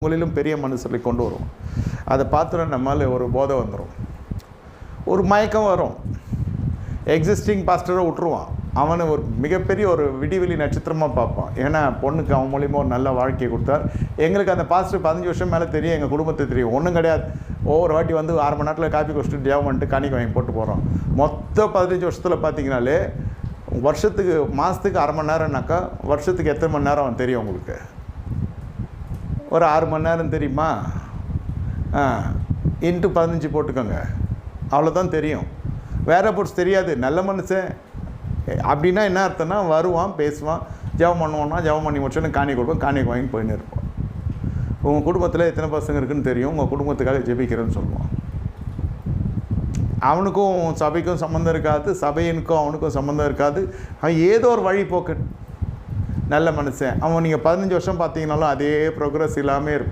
உங்களிலும் பெரிய மனுஷர்களை கொண்டு வருவோம். அதை பார்த்துட்டு நம்மளால் ஒரு போதை வந்துடும், ஒரு மயக்கம் வரும். எக்ஸிஸ்டிங் பாஸ்டரை விட்டுருவான், அவனை ஒரு மிகப்பெரிய ஒரு விடிவெளி நட்சத்திரமாக பார்ப்பான். ஏன்னா பொண்ணுக்கு அவன் மூலிமா ஒரு நல்ல வாழ்க்கையை கொடுத்தார். எங்களுக்கு அந்த பாஸ்டர் 15 வருஷம் மேலே தெரியும், எங்கள் குடும்பத்தை தெரியும். ஒன்றும் கிடையாது, ஒவ்வொரு வாட்டி வந்து 1/2 மணி நேரத்தில் காப்பி குடிச்சிட்டு ஜெபம் பண்ணிட்டு காணிக்கை வாங்கி போட்டு போகிறோம். மொத்தம் 15 வருஷத்தில் பார்த்தீங்கனாலே வருஷத்துக்கு மாதத்துக்கு 1/2 மணி நேரம்னாக்கா வருஷத்துக்கு எத்தனை மணி நேரம் தெரியும் உங்களுக்கு? ஒரு 6 மணி நேரம் தெரியுமா? இன்ட்டு 15 போட்டுக்கோங்க, அவ்வளோதான் தெரியும். வேற போட்ஸ் தெரியாது. நல்ல மனுஷன் அப்படின்னா என்ன அர்த்தம்னா, வருவான், பேசுவான், ஜெபம் பண்ணுவான்னா ஜெபம் பண்ணி முடிச்சோன்னு காணி கொடுப்போம், காணிக்கு வாங்கி போயின்னு இருப்போம். உங்கள் குடும்பத்தில் எத்தனை பசங்க இருக்குதுன்னு தெரியும், உங்கள் குடும்பத்துக்காக ஜெபிக்கிறேன்னு சொல்லுவான். அவனுக்கும் சபைக்கும் சம்மந்தம் இருக்காது, சபையனுக்கும் அவனுக்கும் சம்மந்தம் இருக்காது. அவன் ஏதோ ஒரு வழி போக்கு நல்ல மனுஷன். அவன் நீங்கள் 15 வருஷம் பார்த்தீங்கன்னாலும் அதே ப்ரோக்ரஸ் இல்லாமல் இருப்பான்.